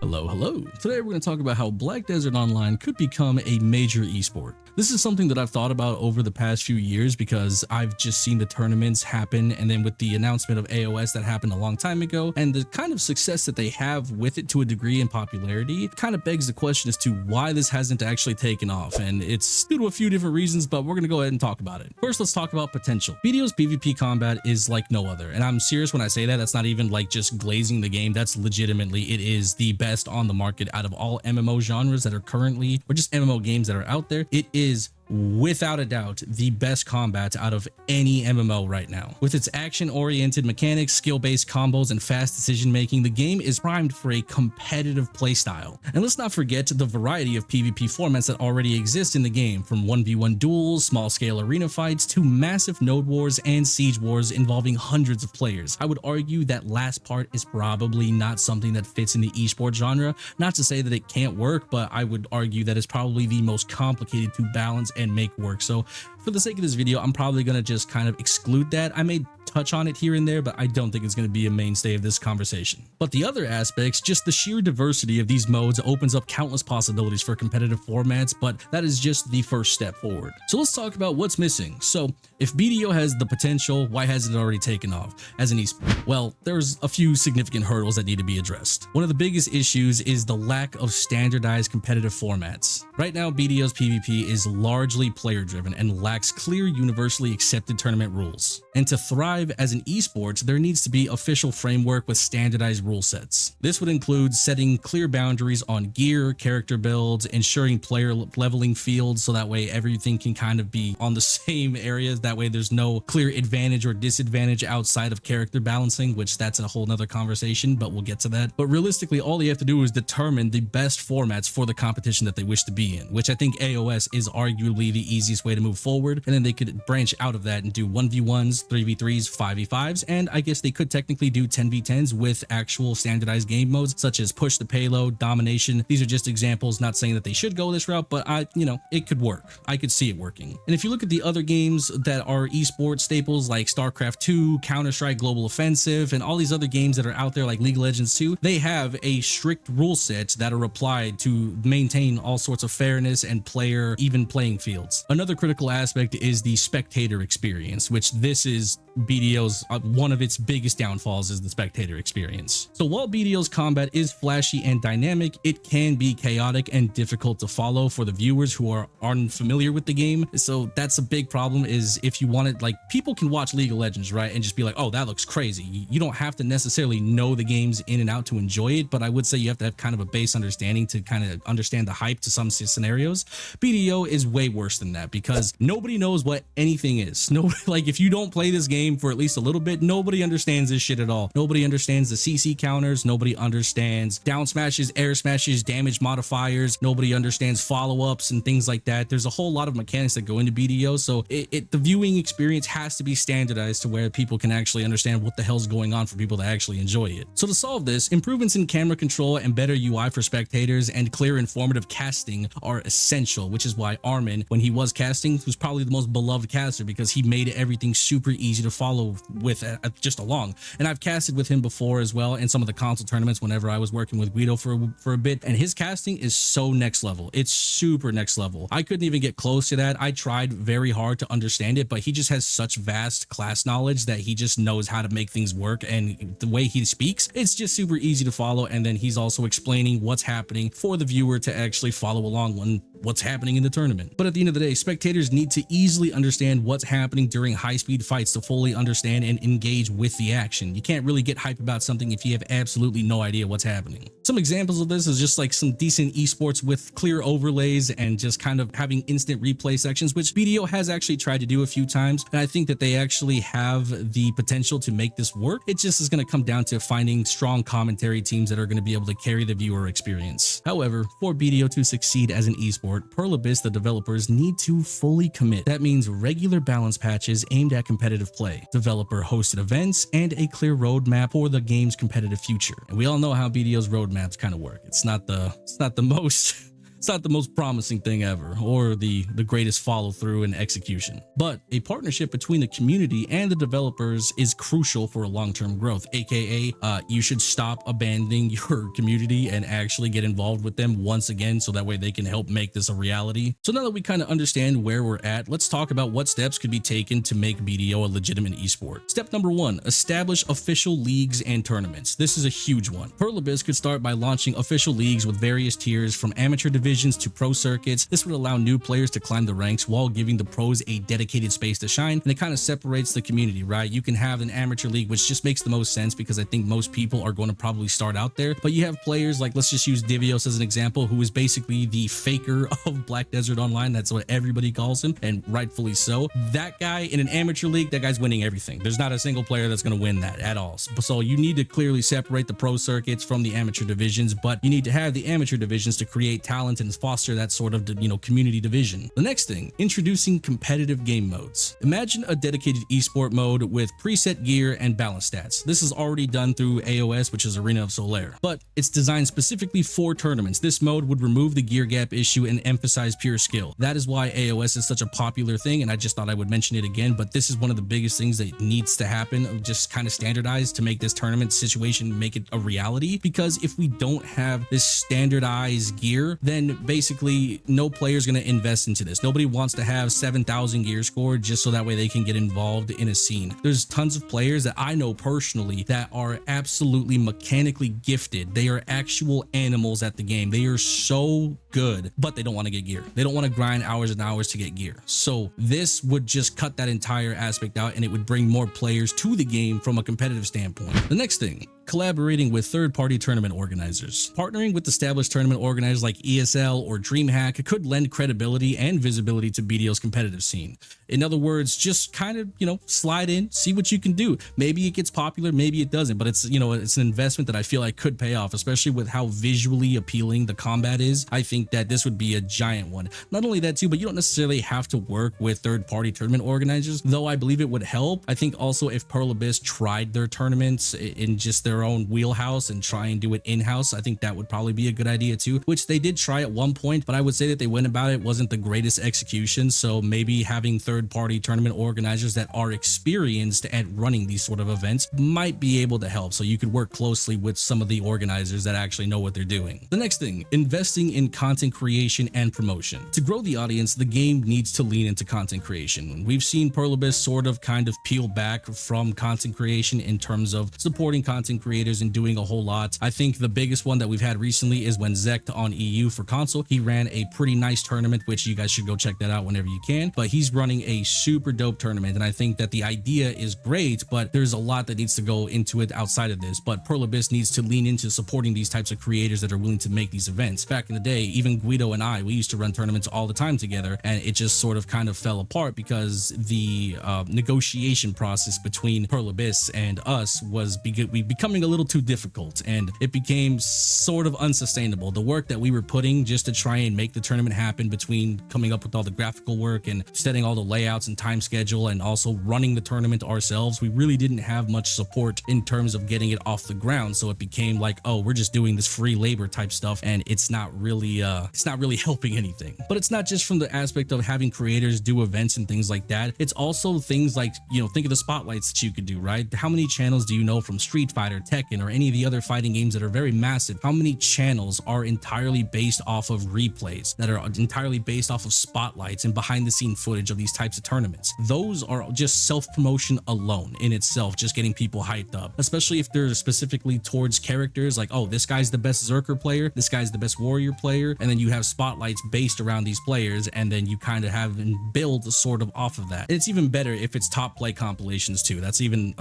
Hello. Today we're going to talk about how Black Desert Online could become a major esport. This is something that I've thought about over the past few years because I've just seen the tournaments happen, and then with the announcement of AOS that happened a long time ago and the kind of success that they have with it to a degree in popularity, it kind of begs the question as to why this hasn't actually taken off, and it's due to a few different reasons, but we're going to go ahead and talk about it. First, let's talk about potential. BDO's PvP combat is like no other, and I'm serious when I say that. That's not even like just glazing the game. That's legitimately, it is the best on the market out of all MMO genres that are currently, or just MMO games that are out there. It is without a doubt the best combat out of any MMO right now. With its action-oriented mechanics, skill-based combos, and fast decision-making, the game is primed for a competitive playstyle. And let's not forget the variety of PvP formats that already exist in the game, from 1v1 duels, small-scale arena fights, to massive node wars and siege wars involving hundreds of players. I would argue that last part is probably not something that fits in the esports genre. Not to say that it can't work, but I would argue that it's probably the most complicated to balance and make work. So for the sake of this video, I'm probably going to just kind of exclude that. I may touch on it here and there, but I don't think it's going to be a mainstay of this conversation. But the other aspects, just the sheer diversity of these modes opens up countless possibilities for competitive formats, but that is just the first step forward. So let's talk about what's missing. So if BDO has the potential, why hasn't it already taken off as an esport? Well, there's a few significant hurdles that need to be addressed. One of the biggest issues is the lack of standardized competitive formats. Right now, BDO's PvP is largely player driven and lacks clear, universally accepted tournament rules. And to thrive as an esports, there needs to be official framework with standardized rule sets. This would include setting clear boundaries on gear, character builds, ensuring player leveling fields so that way everything can kind of be on the same areas. That way there's no clear advantage or disadvantage outside of character balancing, which that's a whole nother conversation, but we'll get to that. But realistically, all you have to do is determine the best formats for the competition that they wish to be in, which I think AOS is arguably the easiest way to move forward. And then they could branch out of that and do 1v1s, 3v3s, 5v5s, and I guess they could technically do 10v10s with actual standardized game modes such as push the payload, domination. These are just examples, not saying that they should go this route, but it could work. I could see it working. And if you look at the other games that are esports staples like StarCraft 2, Counter-Strike Global Offensive, and all these other games that are out there like League of Legends 2, they have a strict rule set that are applied to maintain all sorts of fairness and player even playing fields. Another critical aspect is the spectator experience, which this is BDO's one of its biggest downfalls is the spectator experience. So while BDO's combat is flashy and dynamic, it can be chaotic and difficult to follow for the viewers who are unfamiliar with the game. So that's a big problem, is if you want it, like, people can watch League of Legends, right, and just be like, oh, that looks crazy. You don't have to necessarily know the games in and out to enjoy it, but I would say you have to have kind of a base understanding to kind of understand the hype to some scenarios. BDO is way worse than that because nobody knows what anything is. No, like, if you don't play this game for at least a little bit, nobody understands this shit at all. Nobody understands the CC counters. Nobody understands down smashes, air smashes, damage modifiers. Nobody understands follow-ups and things like that. There's a whole lot of mechanics that go into BDO, so the viewing experience has to be standardized to where people can actually understand what the hell's going on for people to actually enjoy it. So to solve this, improvements in camera control and better UI for spectators and clear informative casting are essential, which is why Armin, when he was casting, was probably the most beloved caster because he made everything super easy to follow with just along. And I've casted with him before as well in some of the console tournaments whenever I was working with Guido for a bit, and his casting is so next level. It's super next level. I couldn't even get close to that. I tried very hard to understand it, but he just has such vast class knowledge that he just knows how to make things work, and the way he speaks, it's just super easy to follow. And then he's also explaining what's happening for the viewer to actually follow along when what's happening in the tournament. But at the end of the day, spectators need to easily understand what's happening during high-speed fights to fully understand and engage with the action. You can't really get hype about something if you have absolutely no idea what's happening. Some examples of this is just like some decent esports with clear overlays and just kind of having instant replay sections, which BDO has actually tried to do a few times, and I think that they actually have the potential to make this work. It just is going to come down to finding strong commentary teams that are going to be able to carry the viewer experience. However, for BDO to succeed as an esport, Pearl Abyss, the developers, need to fully commit. That means regular balance patches aimed at competitive play, developer-hosted events, and a clear roadmap for the game's competitive future. And we all know how BDO's roadmaps kind of work. It's not the most It's not the most promising thing ever, or the greatest follow through and execution. But a partnership between the community and the developers is crucial for long-term growth, aka you should stop abandoning your community and actually get involved with them once again, so that way they can help make this a reality. So now that we kind of understand where we're at, let's talk about what steps could be taken to make BDO a legitimate esport. Step number 1, establish official leagues and tournaments. This is a huge one. Perlabyss could start by launching official leagues with various tiers from amateur divisions to pro circuits. This would allow new players to climb the ranks while giving the pros a dedicated space to shine, and it kind of separates the community, right? You can have an amateur league, which just makes the most sense because I think most people are going to probably start out there, but you have players like, let's just use Divios as an example, who is basically the faker of Black Desert Online. That's what everybody calls him, and rightfully so. That guy in an amateur league, that guy's winning everything. There's not a single player that's going to win that at all. So you need to clearly separate the pro circuits from the amateur divisions, but you need to have the amateur divisions to create talent and foster that sort of, community division. The next thing, introducing competitive game modes. Imagine a dedicated esport mode with preset gear and balance stats. This is already done through AOS, which is Arena of Solaire, but it's designed specifically for tournaments. This mode would remove the gear gap issue and emphasize pure skill. That is why AOS is such a popular thing, and I just thought I would mention it again, but this is one of the biggest things that needs to happen, just kind of standardized to make this tournament situation, make it a reality. Because if we don't have this standardized gear, then basically no player is going to invest into this. Nobody wants to have 7,000 gear scored just so that way they can get involved in a scene. There's tons of players that I know personally that are absolutely mechanically gifted. They are actual animals at the game. They are so good, but they don't want to get gear. They don't want to grind hours and hours to get gear. So this would just cut that entire aspect out, and it would bring more players to the game from a competitive standpoint. The next thing, collaborating with third-party tournament organizers. Partnering with established tournament organizers like ESL or DreamHack could lend credibility and visibility to BDO's competitive scene. In other words, just kind of, slide in, see what you can do. Maybe it gets popular, maybe it doesn't, but it's an investment that I feel like could pay off, especially with how visually appealing the combat is. I think that this would be a giant one. Not only that too, but you don't necessarily have to work with third-party tournament organizers, though I believe it would help. I think also if Perlabyss tried their tournaments in just their own wheelhouse and try and do it in-house, I think that would probably be a good idea too, which they did try at one point, but I would say that they went about it wasn't the greatest execution. So maybe having third-party tournament organizers that are experienced at running these sort of events might be able to help, so you could work closely with some of the organizers that actually know what they're doing. The next thing, investing in content creation and promotion. To grow the audience, the game needs to lean into content creation. We've seen Perlabyss sort of kind of peel back from content creation in terms of supporting content creators and doing a whole lot. I think the biggest one that we've had recently is when Zect on EU for console, he ran a pretty nice tournament, which you guys should go check that out whenever you can, but he's running a super dope tournament, and I think that the idea is great, but there's a lot that needs to go into it outside of this. But Perlabyss needs to lean into supporting these types of creators that are willing to make these events. Back in the day, even Guido and I, we used to run tournaments all the time together, and it just sort of kind of fell apart because the negotiation process between Perlabyss and us was becoming a little too difficult, and it became sort of unsustainable. The work that we were putting just to try and make the tournament happen, between coming up with all the graphical work and setting all the layouts and time schedule and also running the tournament ourselves, we really didn't have much support in terms of getting it off the ground. So it became like, oh, we're just doing this free labor type stuff, and it's not really helping anything. But it's not just from the aspect of having creators do events and things like that. It's also things like, think of the spotlights that you could do, right? How many channels do you know from Street Fighter, Tekken, or any of the other fighting games that are very massive? How many channels are entirely based off of replays, that are entirely based off of spotlights and behind the scene footage of these types of tournaments? Those are just self-promotion alone in itself, just getting people hyped up, especially if they're specifically towards characters like, oh, this guy's the best Zerker player, this guy's the best warrior player, and then you have spotlights based around these players, and then you kind of have and build sort of off of that. And it's even better if it's top play compilations too. That's even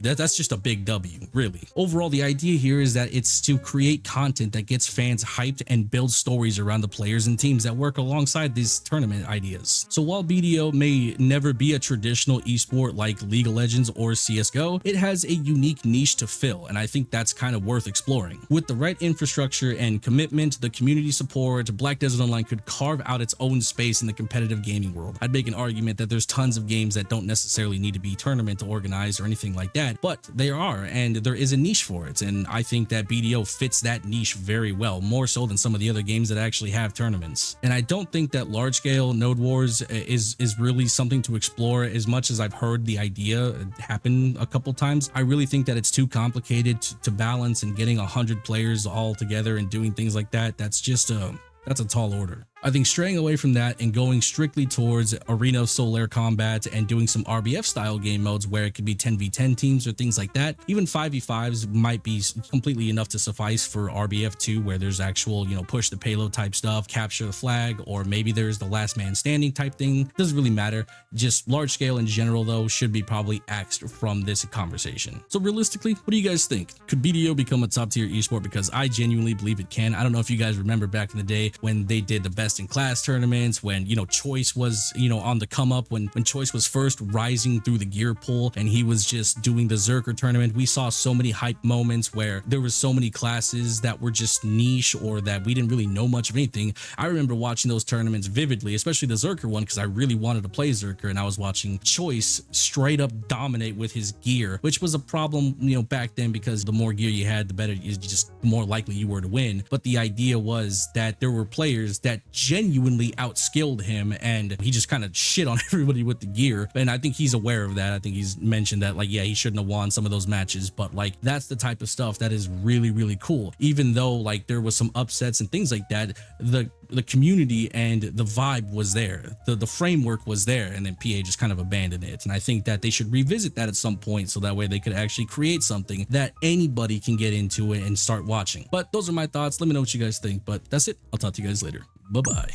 that's just a big W, really. Overall, the idea here is that it's to create content that gets fans hyped and build stories around the players and teams that work alongside these tournament ideas. So while BDO may never be a traditional esport like League of Legends or CSGO, it has a unique niche to fill, and I think that's kind of worth exploring. With the right infrastructure and commitment, the community support, Esport, Black Desert Online could carve out its own space in the competitive gaming world. I'd make an argument that there's tons of games that don't necessarily need to be tournament organized or anything like that, but there are, and there is a niche for it. And I think that BDO fits that niche very well, more so than some of the other games that actually have tournaments. And I don't think that large scale Node Wars is really something to explore. As much as I've heard the idea happen a couple times, I really think that it's too complicated to balance, and getting 100 players all together and doing things like that, that's a tall order. I think straying away from that and going strictly towards Arena of Solar Combat and doing some RBF style game modes where it could be 10v10 teams or things like that. Even 5v5s might be completely enough to suffice for RBF2, where there's actual, push the payload type stuff, capture the flag, or maybe there's the last man standing type thing. Doesn't really matter. Just large scale in general though should be probably axed from this conversation. So realistically, what do you guys think? Could BDO become a top tier esport? Because I genuinely believe it can. I don't know if you guys remember back in the day when they did the best in class tournaments, when Choice was on the come up, when Choice was first rising through the gear pool and he was just doing the Zerker tournament. We saw so many hype moments where there was so many classes that were just niche or that we didn't really know much of anything. I remember watching those tournaments vividly, especially the Zerker one, because I really wanted to play Zerker, and I was watching Choice straight up dominate with his gear, which was a problem back then, because the more gear you had, the better, the more likely you were to win. But the idea was that there were players that genuinely outskilled him, and he just kind of shit on everybody with the gear. And I think he's aware of that. I think he's mentioned that, like, yeah, he shouldn't have won some of those matches, but like that's the type of stuff that is really, really cool. Even though like there was some upsets and things like that, the community and the vibe was there, the framework was there, and then PA just kind of abandoned it. And I think that they should revisit that at some point, so that way they could actually create something that anybody can get into it and start watching. But those are my thoughts. Let me know what you guys think. But that's it. I'll talk to you guys later. Bye bye.